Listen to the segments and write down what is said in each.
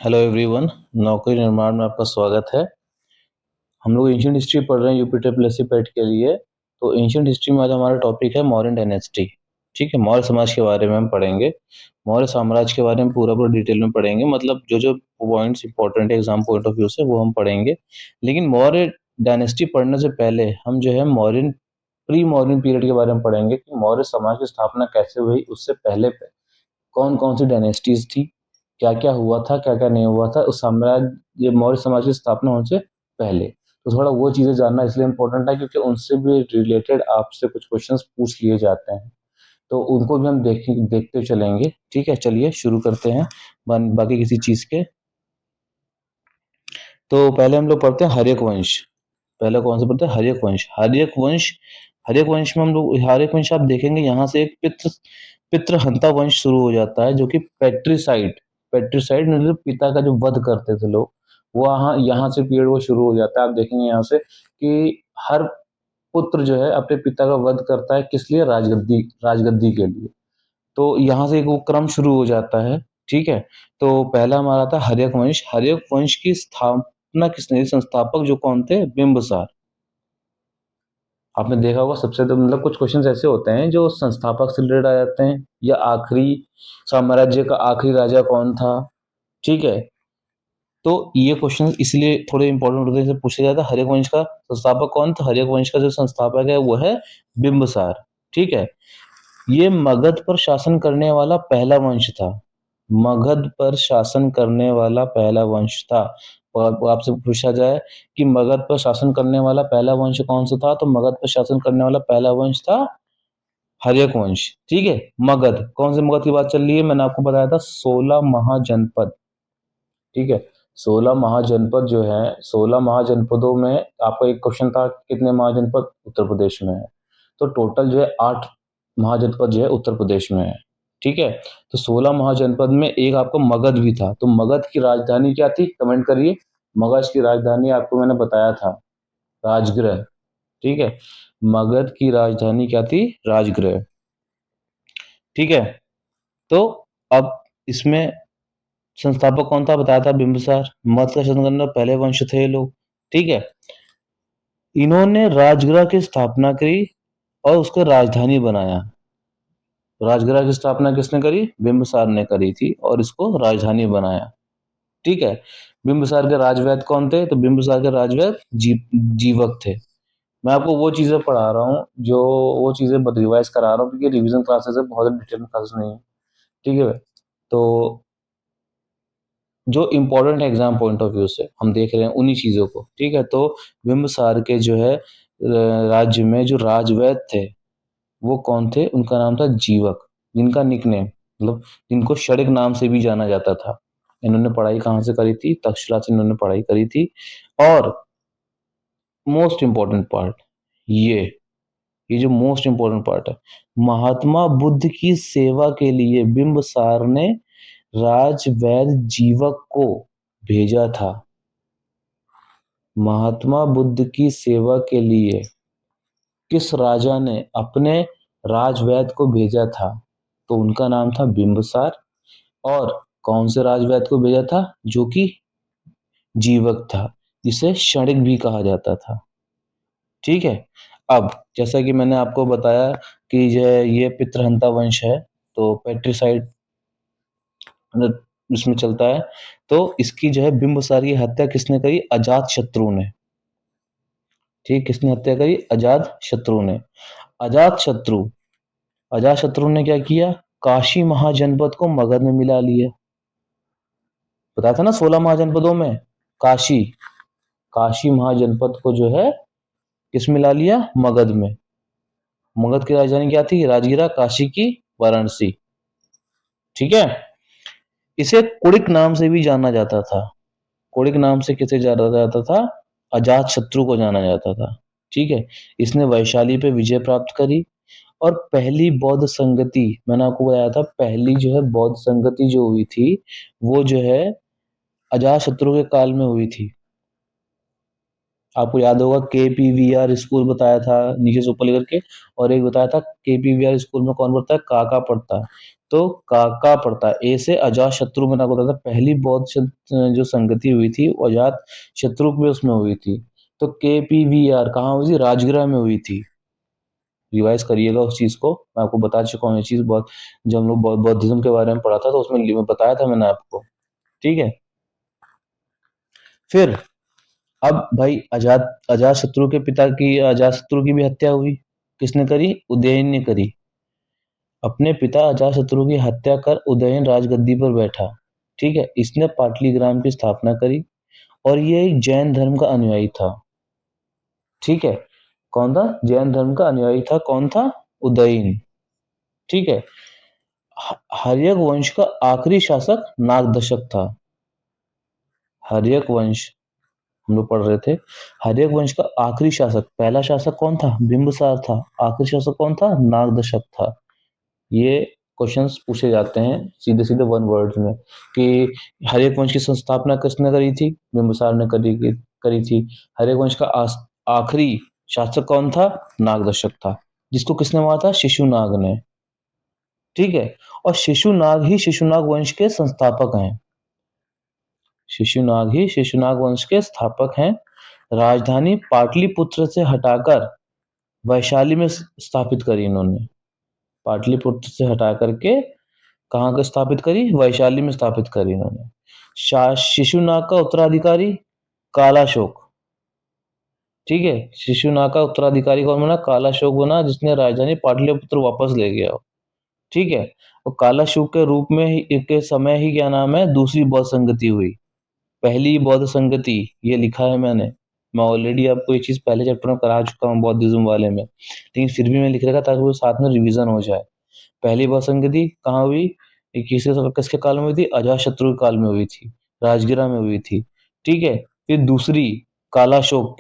Hello everyone. नौकरी निर्माण में आपका स्वागत है। हम लोग एंशियंट हिस्ट्री पढ़ रहे हैं यूपी ट्रिपल पेट के लिए। तो एंशियंट हिस्ट्री में आज हमारा टॉपिक है मौर्यन डायनेस्टी। ठीक है, मौर्य समाज के बारे में हम पढ़ेंगे। मौर्य साम्राज्य के बारे में पूरा पूरा डिटेल में पढ़ेंगे, मतलब जो जो पॉइंट्स इंपॉर्टेंट है एग्जाम पॉइंट ऑफ व्यू से वो हम पढ़ेंगे। लेकिन मौर्य डायनेस्टी पढ़ने से पहले हम जो है मौर्यन प्री मौर्यन पीरियड के बारे में पढ़ेंगे कि मौर्य समाज की स्थापना कैसे हुई, उससे पहले कौन कौन सी डायनेस्टीज थी, क्या क्या हुआ था, क्या क्या नहीं हुआ था उस साम्राज्य मौर्य समाज की स्थापना होने से पहले। तो थोड़ा वो चीजें जानना इसलिए इम्पोर्टेंट है क्योंकि उनसे भी रिलेटेड आपसे कुछ क्वेश्चंस पूछ लिए जाते हैं। तो उनको भी हम देखते चलेंगे। ठीक है, चलिए शुरू करते हैं बाकी किसी चीज के। तो पहले हम लोग पढ़ते हैं हर्यक वंश। पहले कौन सा पढ़ते हैं? हर्यक वंश। हर्यक वंश में हम लोग हर्यक वंश आप देखेंगे यहाँ से एक पितृहंता वंश शुरू हो जाता है, जो कि पेट्रिसाइड पेट्रिसाइड मतलब पिता का जो वध करते थे लोग, वो यहाँ से पीरियड वो शुरू हो जाता है। आप देखेंगे यहाँ से कि हर पुत्र जो है अपने पिता का वध करता है, किस लिए? राजगद्दी राजगद्दी के लिए। तो यहाँ से एक वो क्रम शुरू हो जाता है। ठीक है, तो पहला हमारा था हर्यक वंश। हर्यक वंश की स्थापना किसने? संस्थापक जो कौन थे? बिंबिसार। आपने देखा होगा सबसे तो मतलब कुछ क्वेश्चंस ऐसे होते हैं जो संस्थापक से रिलेटेड आ जाते हैं, या आखिरी साम्राज्य का आखिरी राजा कौन था। ठीक है, तो ये क्वेश्चन इसलिए थोड़े इंपॉर्टेंट होते हैं, जैसे पूछा जाता है हर्यक वंश का संस्थापक कौन था। हर्यक वंश का जो संस्थापक है वो है बिंबिसार। ठीक है, ये मगध पर शासन करने वाला पहला वंश था। मगध पर शासन करने वाला पहला वंश था। और आपसे पूछा जाए कि मगध पर शासन करने वाला पहला वंश कौन सा था, तो मगध पर शासन करने वाला पहला वंश था हर्यक वंश। ठीक है, मगध कौन से मगध की बात चल रही है? मैंने आपको बताया था 16 महाजनपद। ठीक है, 16 महाजनपद जो है, 16 महाजनपदों में आपका एक क्वेश्चन था कितने महाजनपद उत्तर प्रदेश में है। तो टोटल जो है 8 महाजनपद जो है उत्तर प्रदेश में है। ठीक है, तो 16 महाजनपद में एक आपको मगध भी था। तो मगध की राजधानी क्या थी? कमेंट करिए। मगध की राजधानी आपको मैंने बताया था राजगृह। ठीक है, मगध की राजधानी क्या थी? राजगृह। ठीक है, तो अब इसमें संस्थापक कौन था? बताया था बिंबिसार। मगध का शासन करने वाले पहले वंश थे ये लोग। ठीक है, इन्होंने राजगृह की स्थापना करी और उसको राजधानी बनाया। राजगृह की स्थापना किसने करी? बिंबिसार ने करी थी और इसको राजधानी बनाया। ठीक है, बिंबिसार के राजवैद्य कौन थे? तो बिंबिसार के राजवैद्य जीवक थे। मैं आपको वो चीजें पढ़ा रहा हूँ, जो वो चीजें रिवाइज करा रहा हूँ क्योंकि रिवीजन क्लासेस है, बहुत डिटेल में क्लासेस नहीं है। ठीक है, तो जो इम्पोर्टेंट है एग्जाम पॉइंट ऑफ व्यू से हम देख रहे हैं उन्हीं चीजों को। ठीक है, तो बिंबिसार के जो है राज्य में जो राजवैद्य थे वो कौन थे? उनका नाम था जीवक, जिनका निकनेम मतलब जिनको क्षणिक नाम से भी जाना जाता था। इन्होंने पढ़ाई कहाँ से करी थी? तक्षशिला से इन्होंने पढ़ाई करी थी। और मोस्ट इम्पोर्टेंट पार्ट ये जो मोस्ट इम्पोर्टेंट पार्ट है, महात्मा बुद्ध की सेवा के लिए बिंबिसार ने राजवैद्य जीवक को भेजा था। महात्मा बुद्ध की सेवा के लिए किस राजा ने अपने राजवैद्य को भेजा था? तो उनका नाम था बिंबिसार। और कौन से राजवैद्य को भेजा था? जो कि जीवक था, जिसे क्षणिक भी कहा जाता था। ठीक है, अब जैसा कि मैंने आपको बताया कि ये पितृहंता वंश है, तो पेट्रिसाइड इसमें चलता है। तो इसकी जो है बिंबिसार की हत्या किसने करी? अजात शत्रु ने। ठीक, किसने हत्या करी? अजात शत्रु ने। अजात शत्रु अजात शत्रु ने क्या किया? काशी महाजनपद को मगध में मिला लिया। बताया था ना 16 महाजनपदों में काशी काशी महाजनपद को जो है किस मिला लिया? मगध में। मगध की राजधानी क्या थी? राजगिरा। काशी की वाराणसी। ठीक है, इसे कुड़िक नाम से भी जाना जाता था। कुड़िक नाम से किसे जाना जाता था? अजात शत्रु को जाना जाता था। ठीक है, इसने वैशाली पे विजय प्राप्त करी। और पहली बौद्ध संगति, मैंने आपको बताया था, पहली जो है बौद्ध संगति जो हुई थी वो जो है अजात शत्रु के काल में हुई थी। आपको याद होगा KPVR स्कूल बताया था नीचे से ऊपर लेकर के, और एक बताया था KPVR स्कूल में कौन पढ़ता है? काका पढ़ता है। तो काका पड़ता है। ए से अजात शत्रु में ना होता था। पहली बौद्ध जो संगति हुई थी वो अजात शत्रु में उसमें हुई थी। तो KPVR कहाँ हुई थी? राजगृह में हुई थी। रिवाइज करिएगा उस चीज को, मैं आपको बता चुका हूँ ये चीज बहुत, जब हम लोग बौद्धिज्म के बारे में पढ़ा था तो उसमें बताया था मैंने आपको। ठीक है। फिर अब भाई अजात शत्रु के पिता की, अजात शत्रु की भी हत्या हुई। किसने करी? उदयन ने करी। अपने पिता अजातशत्रु की हत्या कर उदयन राजगद्दी पर बैठा। ठीक है। इसने पाटलिग्राम की स्थापना करी और ये एक जैन धर्म का अनुयायी था। ठीक है। कौन था? जैन धर्म का अनुयायी था। कौन था? उदयन। ठीक है। हर्यक वंश का आखिरी शासक नागदशक था। हर्यक वंश हम लोग पढ़ रहे थे। हर्यक वंश का आखिरी शासक, पहला शासक कौन था? बिंबिसार था। आखिरी शासक कौन था? नागदशक था। ये क्वेश्चंस पूछे जाते हैं सीधे सीधे वन वर्ड्स में कि हर्यक वंश की संस्थापना किसने करी थी? बिंबिसार ने करी थी। हर्यक वंश का आखिरी शासक कौन था? नागदशक था, जिसको किसने मारा था? शिशुनाग ने। ठीक है। और शिशुनाग ही शिशुनाग वंश के संस्थापक हैं। शिशुनाग ही शिशुनाग वंश के स्थापक हैं। राजधानी पाटलिपुत्र से हटाकर वैशाली में स्थापित करी इन्होंने। पाटलिपुत्र से हटा करके कहाँ का स्थापित करी? वैशाली में स्थापित करी इन्होंने। शिशुनाग का उत्तराधिकारी कालाशोक। ठीक है। शिशुनाग का उत्तराधिकारी कौन बना? कालाशोक बना, जिसने राजधानी पाटलिपुत्र वापस ले गया। ठीक है। और कालाशोक के रूप में ही के समय ही क्या नाम है, दूसरी बौद्ध संगति हुई। पहली बौद्ध संगति ये लिखा है मैंने, मैं ऑलरेडी आपको ये चीज पहले चैप्टर में करा चुका हूँ बौद्धिज्म वाले में, लेकिन फिर भी मैं लिख रखा ताकि वो साथ में रिवीजन हो जाए। पहली बौद्ध संगति कहाँ हुई? 21 किसके काल में हुई थी? अजातशत्रु के काल में हुई थी। राजगिरा में हुई थी। ठीक है। फिर दूसरी कालाशोक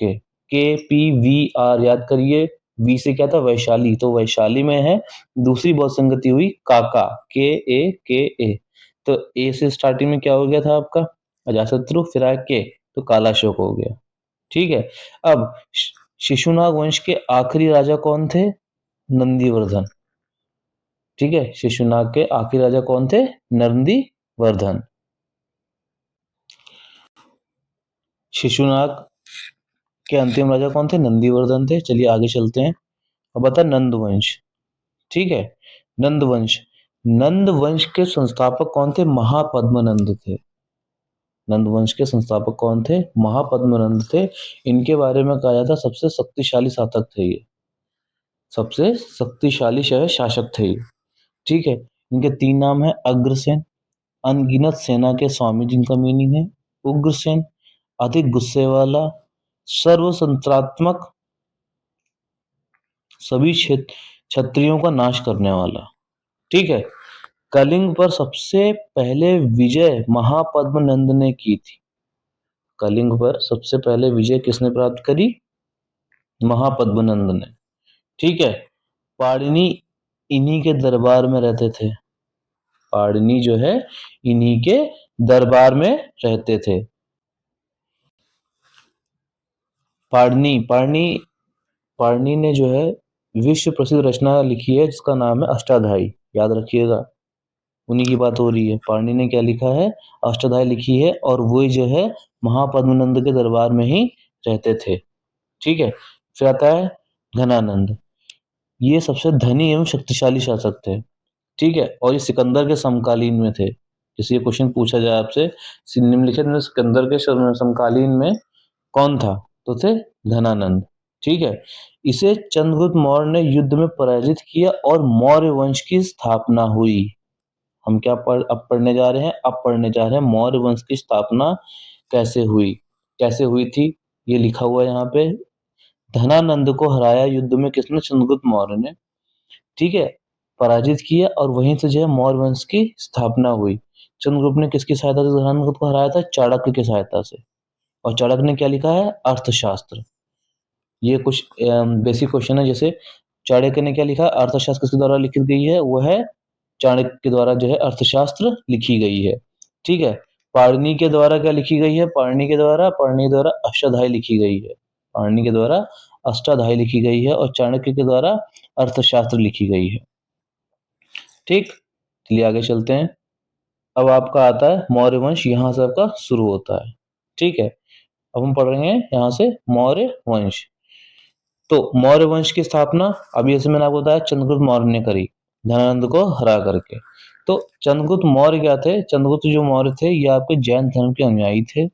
KPVR याद करिए। वी से क्या था? वैशाली, तो वैशाली में है। दूसरी बौद्ध संगति हुई काका, KAKA। तो ए से स्टार्टिंग में क्या हो गया था आपका? अजातशत्रु, फिर आया के, तो कालाशोक हो गया। ठीक है। अब शिशुनाग वंश के आखिरी राजा कौन थे? नंदीवर्धन। ठीक है। शिशुनाग के आखिरी राजा कौन थे? नंदीवर्धन। शिशुनाग के अंतिम राजा कौन थे? नंदीवर्धन थे। चलिए आगे चलते हैं। अब बता नंदवंश। ठीक है। नंदवंश, नंदवंश के संस्थापक कौन थे? महापद्मनंद थे। नंदवंश के संस्थापक कौन थे? महापद्मनंद थे। इनके बारे में कहा जाता है सबसे शक्तिशाली शासक थे ये। सबसे शक्तिशाली शासक थे ये। ठीक है। इनके 3 नाम है। अग्रसेन, अनगिनत सेना के स्वामी, जिनका मीनिंग है उग्रसेन, अधिक गुस्से वाला, सर्वसंत्रात्मक, सभी क्षत्रियों का नाश करने वाला। ठीक है। कलिंग पर सबसे पहले विजय महापद्मनंद ने की थी। कलिंग पर सबसे पहले विजय किसने प्राप्त करी? महापद्मनंद ने। ठीक है। पाणिनि इन्हीं के दरबार में रहते थे। पाणिनि जो है इन्हीं के दरबार में रहते थे। पाणिनि पाणिनि पाणिनि ने जो है विश्व प्रसिद्ध रचना लिखी है जिसका नाम है अष्टाध्यायी। याद रखिएगा, उन्हीं की बात हो रही है। पाणिनि ने क्या लिखा है? अष्टाध्यायी लिखी है, और वो जो है महापद्मनंद के दरबार में ही रहते थे। ठीक है। फिर आता है धनानंद। ये सबसे धनी एवं शक्तिशाली शासक थे। ठीक है। और ये सिकंदर के समकालीन में थे। जैसे ये क्वेश्चन पूछा जाए आपसे, निम्नलिखित में सिकंदर के समकालीन में कौन था? तो थे धनानंद। ठीक है। इसे चंद्रगुप्त मौर्य ने युद्ध में पराजित किया और मौर्य वंश की स्थापना हुई। हम क्या अब पढ़ने जा रहे हैं? अब पढ़ने जा रहे हैं मौर्य वंश की स्थापना कैसे हुई। कैसे हुई थी ये लिखा हुआ है यहाँ पे। धनानंद को हराया युद्ध में किसने? चंद्रगुप्त मौर्य ने। ठीक है। पराजित किया और वहीं से जो है मौर्य वंश की स्थापना हुई। चंद्रगुप्त ने किसकी सहायता से धनानंद को हराया था? चाणक्य की सहायता से। और चाणक्य ने क्या लिखा है? अर्थशास्त्र। ये कुछ बेसिक क्वेश्चन है। जैसे चाणक्य ने क्या लिखा? अर्थशास्त्र किसके द्वारा लिखी गई है? वो है चाणक्य के द्वारा जो है अर्थशास्त्र लिखी गई है। ठीक है। पाणिनि के द्वारा क्या लिखी गई है? पाणिनि के द्वारा अष्टाध्यायी लिखी गई है। पाणिनि के द्वारा अष्टाध्यायी लिखी गई है और चाणक्य के द्वारा अर्थशास्त्र लिखी गई है। ठीक। चलिए आगे चलते हैं। अब आपका आता है मौर्य वंश, यहाँ से आपका शुरू होता है। ठीक है, अब हम पढ़ रहे हैं यहाँ से मौर्य वंश। तो मौर्य वंश की स्थापना अभी जैसे मैंने आपको बताया चंद्रगुप्त मौर्य ने करी, धनानंद को हरा करके। तो चंद्रगुप्त मौर्य क्या थे? चंद्रगुप्त जो मौर्य थे ये आपके जैन धर्म के अनुयायी थे।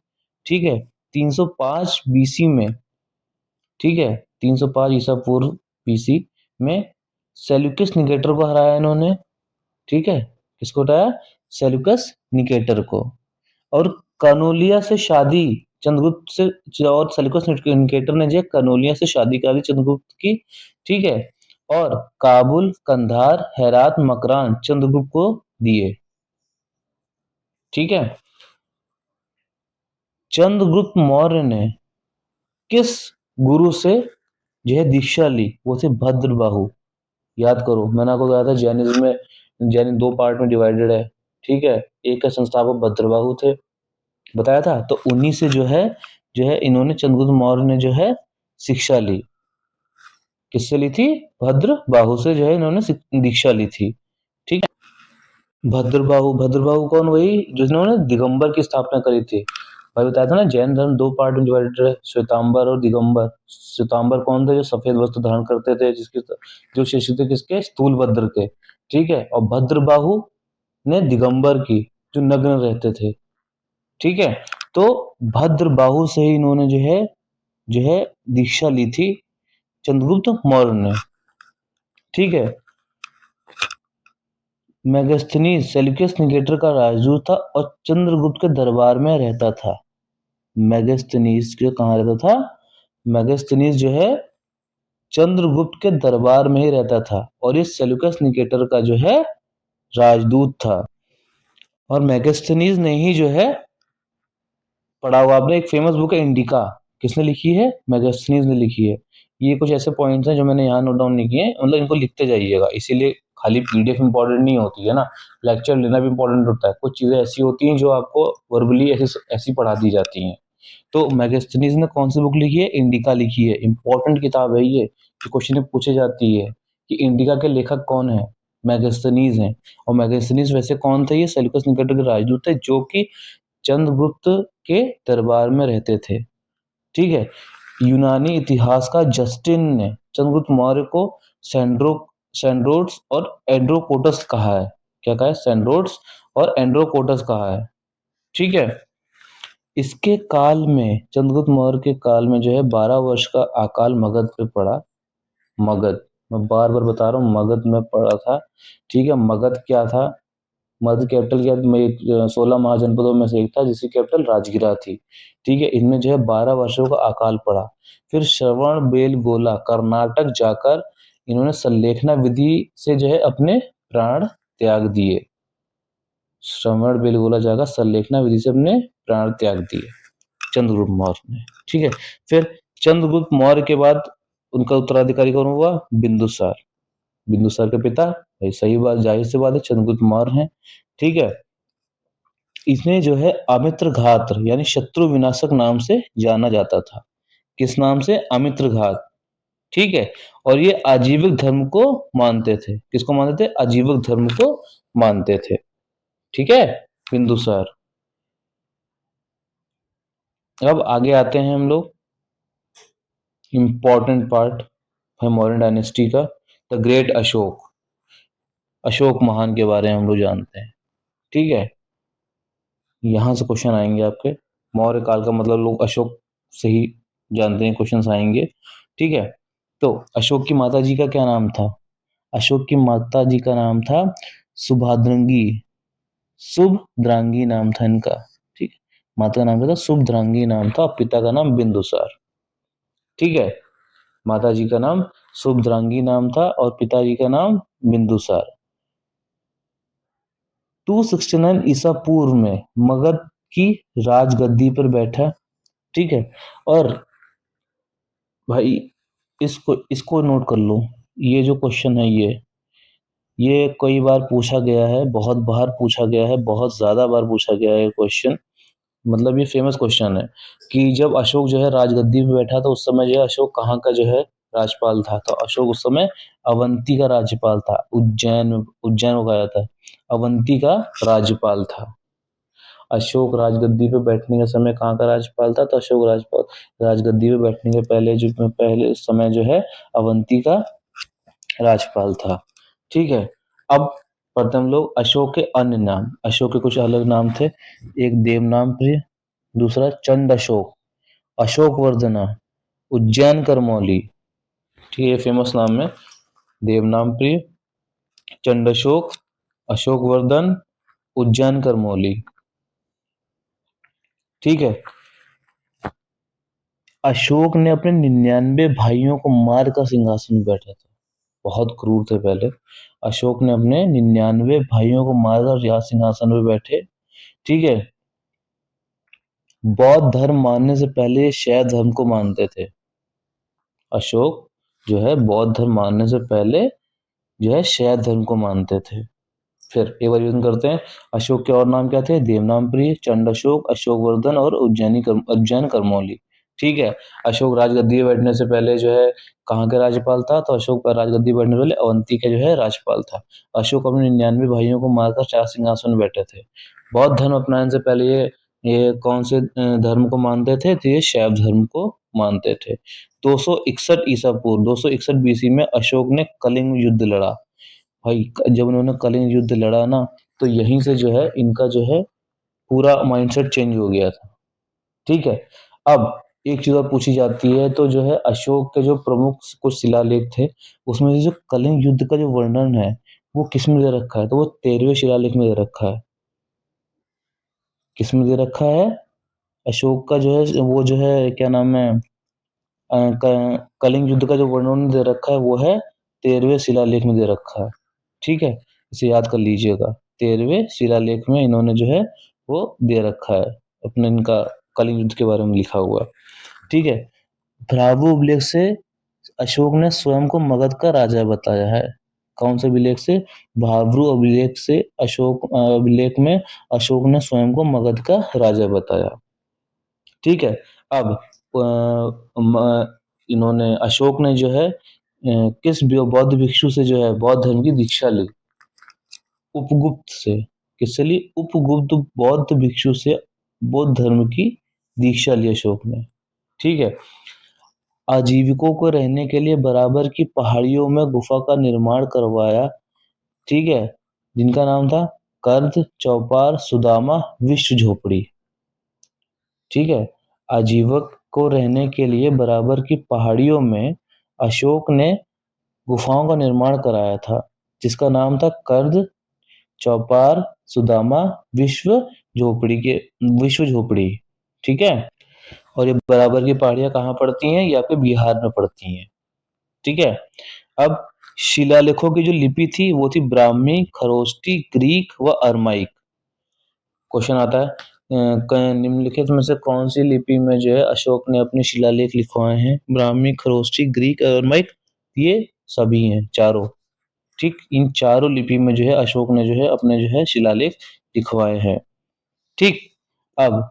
ठीक है, 305 बीसी में, ठीक है, 305 ईसा पूर्व बीसी में सेल्यूकस निकेटर को हराया इन्होंने। ठीक है, किसको हटाया? सेल्यूकस निकेटर को। और कनोलिया से शादी चंद्रगुप्त से, और सेल्यूकस निकेटर ने जो कनोलिया से शादी करा दी चंद्रगुप्त की। ठीक है, और काबुल, कंधार, हेरात, मकरान चंद्रगुप्त को दिए। ठीक है, चंद्रगुप्त मौर्य ने किस गुरु से यह दीक्षा ली? वो थे भद्रबाहु। याद करो मैंने आपको कहा था जैनिज्म में, जैन दो पार्ट में डिवाइडेड है। ठीक है, एक का संस्थापक भद्रबाहु थे, बताया था। तो उन्हीं से जो है इन्होंने चंद्रगुप्त मौर्य ने जो है शिक्षा ली। किससे ली थी? भद्रबाहु से जो है इन्होंने दीक्षा ली थी। ठीक है, भद्रबाहु, भद्रबाहु कौन? वही जिन्होंने दिगंबर की स्थापना करी थी। भाई बताया था ना जैन धर्म दो पार्ट में डिवाइडेड है, श्वेतांबर और दिगंबर। श्वेतांबर कौन थे? जो सफेद वस्त्र धारण करते थे, जिसके जो शिष्य थे किसके? स्थूलभद्र के। ठीक है, और भद्रबाहु ने दिगंबर की, जो नग्न रहते थे। ठीक है, तो भद्रबाहु से ही इन्होंने जो है दीक्षा ली थी चंद्रगुप्त मौर्य ने। ठीक है, मेगास्थनीज सेल्यूकस निकेटर का राजदूत था और चंद्रगुप्त के दरबार में रहता था। मेगास्थनीज के कहाँ रहता था? मेगास्थनीज जो है चंद्रगुप्त के दरबार में ही रहता था, और ये सेल्यूकस निकेटर का जो है राजदूत था। और मेगास्थनीज ने ही जो है पढ़ा हुआ आपने, एक फेमस बुक है इंडिका, किसने लिखी है? मेगास्थनीज ने लिखी है। ये कुछ ऐसे पॉइंट्स हैं जो मैंने यहाँ नोट डाउन नहीं किए, मतलब इनको लिखते जाइएगा। इसीलिए खाली पीडीएफ इंपॉर्टेंट नहीं होती है ना, लेक्चर लेना भी इंपॉर्टेंट होता है। कुछ चीजें ऐसी होती हैं जो आपको वर्बली ऐसी पढ़ा दी जाती हैं। तो मेगास्थनीज ने कौन सी बुक लिखी है? इंडिका लिखी है। इंपॉर्टेंट किताब है ये, क्वेश्चन में पूछे जाती है कि इंडिका के लेखक कौन है? मेगास्थनीज हैं। और मेगास्थनीज वैसे कौन थे? ये सेल्यूकस निकेटर के राजदूत थे, जो कि चंद्रगुप्त के दरबार में रहते थे। ठीक है, यूनानी इतिहास का जस्टिन ने चंद्रगुप्त मौर्य को सेंड्रोट्स और एंड्रोकोटस कहा है। क्या कहा है? सेंड्रोट्स और एंड्रोकोटस कहा है। ठीक है, इसके काल में, चंद्रगुप्त मौर्य के काल में जो है 12 वर्ष का अकाल मगध पे पड़ा। मगध, मैं बार बार बता रहा हूँ, मगध में पड़ा था। ठीक है, मगध क्या था? मगध कैपिटल क्या? 16 महाजनपदों में से एक था, जिसकी कैपिटल राजगिरा थी। ठीक है, इनमें जो है 12 वर्षों का अकाल पड़ा। फिर श्रवण बेलगोला कर्नाटक जाकर इन्होंने सल्लेखना विधि से जो है अपने प्राण त्याग दिए। श्रवण बेलगोला जाकर सल्लेखना विधि से अपने प्राण त्याग दिए चंद्रगुप्त मौर्य ने। ठीक है, फिर चंद्रगुप्त मौर्य के बाद उनका उत्तराधिकारी कौन हुआ? बिंदुसार। बिंदुसार के पिता, भाई सही बात, जाहिर सी बात है चंद्रगुप्त मौर्य हैं। ठीक है, इसने जो है अमित्र घात यानी शत्रु विनाशक नाम से जाना जाता था। किस नाम से? अमित्र घात। ठीक है, और ये आजीविक धर्म को मानते थे। किसको मानते थे? आजीविक धर्म को मानते थे। ठीक है, बिंदुसार। अब आगे आते हैं हम लोग, इंपॉर्टेंट पार्ट है मौर्य डायनेस्टी का, द ग्रेट अशोक। अशोक महान के बारे में हम लोग जानते हैं। ठीक है, यहां से क्वेश्चन आएंगे आपके। मौर्य काल का मतलब लोग अशोक से ही जानते हैं, क्वेश्चन आएंगे। ठीक है, तो अशोक की माता जी का क्या नाम था? अशोक की माता जी का नाम था सुभद्रांगी। शुभद्रांगी नाम था इनका। ठीक है, माता का नाम क्या था? शुभद्रांगी नाम था। पिता का नाम बिंदुसार। ठीक है, माता जी का नाम शुभद्रांगी नाम था और पिताजी का नाम बिंदुसार। 269 ईसा पूर्व में मगध की राजगद्दी पर बैठा। ठीक है, और भाई इसको नोट कर लो। ये जो क्वेश्चन है ये कई बार पूछा गया है, बहुत बार पूछा गया है, बहुत ज्यादा बार पूछा गया है क्वेश्चन। मतलब ये फेमस क्वेश्चन है कि जब अशोक जो है राजगद्दी पे बैठा था उस समय जो है अशोक कहाँ का जो है राजपाल था? तो अशोक उस समय अवंती का राज्यपाल था। उज्जैन को कहा जाता है। अवंती का राज्यपाल था। अशोक राजगद्दी पे बैठने का समय कहाँ का राज्यपाल था? तो अशोक राजगद्दी पे बैठने के पहले समय जो है अवंती का राज्यपाल था। ठीक है। अब पढ़ते हम लोग अशोक के अन्य नाम। अशोक के कुछ अलग नाम थे। एक देवनाम प्रिय, दूसरा चंड अशोक, अशोक वर्धना, उज्जैन करमौली। ठीक है, ये फेमस नाम है। देवनाम प्रिय, चंड अशोक, अशोक वर्धन, उज्जैन करमौली। ठीक है। अशोक ने अपने 99 भाइयों को मारकर सिंहासन पर बैठा था। बहुत क्रूर थे पहले। अशोक ने अपने 99 भाइयों को मारकर यहाँ सिंहासन पर बैठे। ठीक है। बौद्ध धर्म मानने से पहले ये शैव धर्म को मानते थे। अशोक जो है बौद्ध धर्म मानने से पहले जो है शैव धर्म को मानते थे। फिर एक बार रिवीजन करते हैं। अशोक के और नाम क्या थे? देवनाम प्रिय, चंड अशोक, अशोक वर्धन और उज्जैन करमौली। ठीक है। अशोक राजगद्दी पे बैठने से पहले जो है कहाँ के राज्यपाल था? तो अशोक पर राजगद्दी पे बैठने से पहले अवंती के जो है राज्यपाल था। अशोक अपने 99 भाइयों को मारकर चार सिंहासन में बैठे थे। बौद्ध धर्म अपनाने से पहले ये कौन से धर्म को मानते थे? तो ये शैव धर्म को मानते थे। 261 ईसा पूर्व 261 बीसी में अशोक ने कलिंग युद्ध लड़ा। भाई जब उन्होंने कलिंग युद्ध लड़ा ना, तो यहीं से जो है इनका जो है पूरा माइंडसेट चेंज हो गया था। ठीक है। अब एक चीज और पूछी जाती है, तो जो है अशोक के जो प्रमुख कुछ शिलालेख थे, उसमें से जो कलिंग युद्ध का जो वर्णन है वो किस में दे रखा है? तो वो 13वें शिलालेख में दे रखा है। किस में दे रखा है? अशोक का जो है वो जो है क्या नाम है, कलिंग युद्ध का जो वर्णन दे रखा है वो है 13वें शिलालेख में दे रखा है। ठीक है, इसे याद कर लीजिएगा। 13वें शिलालेख में इन्होंने जो है वो दे रखा है, अपने इनका कलिंग युद्ध के बारे में लिखा हुआ। ठीक है। भ्रावु अभिलेख से अशोक ने स्वयं को मगध का राजा बताया है। कौन से अभिलेख से? भाब्रू अभिलेख से अशोक अभिलेख में अशोक ने स्वयं को मगध का राजा बताया। ठीक है। अब इन्होंने अशोक ने जो है किस बौद्ध भिक्षु से जो है बौद्ध धर्म की दीक्षा ली? उपगुप्त से। किससे ली? उपगुप्त बौद्ध भिक्षु से बौद्ध धर्म की दीक्षा ली अशोक ने। ठीक है। आजीविकों को रहने के लिए बराबर की पहाड़ियों में गुफा का निर्माण करवाया। ठीक है। जिनका नाम था कर्द, चौपार, सुदामा, विश्व झोपड़ी। ठीक है। आजीवक को रहने के लिए बराबर की पहाड़ियों में अशोक ने गुफाओं का निर्माण कराया था, जिसका नाम था कर्द, चौपार, सुदामा, विश्व झोपड़ी। ठीक है। और ये बराबर की पहाड़ियां कहाँ पड़ती हैं? ये आपके बिहार में पड़ती हैं। ठीक है। अब शिलालेखों की जो लिपि थी वो थी ब्राह्मी, खरोष्टी, ग्रीक व अरमाइक। क्वेश्चन आता है निम्नलिखित में से कौन सी लिपि में जो है अशोक ने अपने शिलालेख लिखवाए हैं? ब्राह्मी, खरोष्टी, ग्रीक, अरमाइक, ये सभी हैं चारों। ठीक, इन चारों लिपि में जो है अशोक ने जो है अपने जो है शिलालेख लिखवाए हैं। ठीक। अब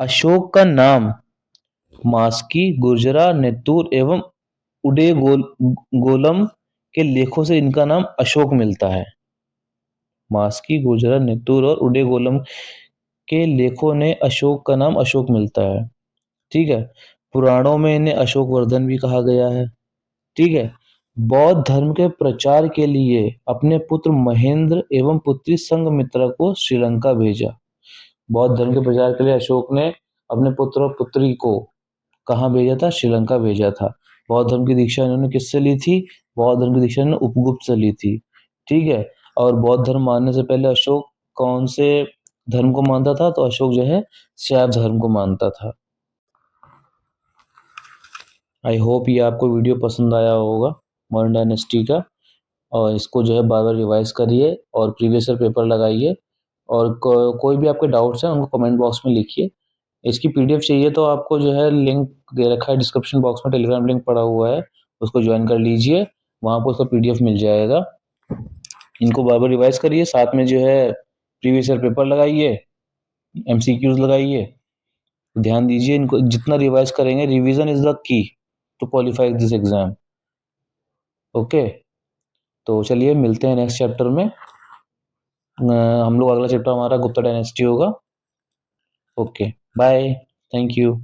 अशोक का नाम मास्की, गुर्जरा, नेतुर एवं गोलम के लेखों से इनका नाम अशोक मिलता है। मास्की, गुर्जरा, नेतुर और उडेगोलम के लेखों ने अशोक का नाम अशोक मिलता है। ठीक है। पुराणों में इन्हें अशोक वर्धन भी कहा गया है। ठीक है। बौद्ध धर्म के प्रचार के लिए अपने पुत्र महेंद्र एवं पुत्री संघमित्रा को श्रीलंका भेजा। बौद्ध धर्म के प्रचार के लिए अशोक ने अपने पुत्र और पुत्री को कहाँ भेजा था? श्रीलंका भेजा था। बौद्ध धर्म की दीक्षा इन्होंने किससे ली थी? बौद्ध धर्म की दीक्षा इन्होंने उपगुप्त से ली थी। ठीक है। और बौद्ध धर्म मानने से पहले अशोक कौन से धर्म को मानता था? तो अशोक जो है शैव धर्म को मानता था। आई होप ये आपको वीडियो पसंद आया होगा मॉडर्न डायनेस्टी का, और इसको जो है बार बार रिवाइज करिए और प्रीवियस ईयर पेपर लगाइए, और कोई भी आपके डाउट्स हैं उनको कमेंट बॉक्स में लिखिए। इसकी पीडीएफ चाहिए तो आपको जो है लिंक दे रखा है डिस्क्रिप्शन बॉक्स में, टेलीग्राम लिंक पड़ा हुआ है, उसको ज्वाइन कर लीजिए, वहाँ पर उसका पीडीएफ मिल जाएगा। इनको बार बार रिवाइज करिए, साथ में जो है प्रीवियस ईयर पेपर लगाइए, एमसीक्यूज लगाइए। ध्यान दीजिए, इनको जितना रिवाइज करेंगे, revision is the key to qualify this exam. Okay. तो चलिए मिलते हैं नेक्स्ट चैप्टर में। हम लोग अगला चैप्टर हमारा गुप्ता डायनेस्टी होगा। Okay, bye, thank you.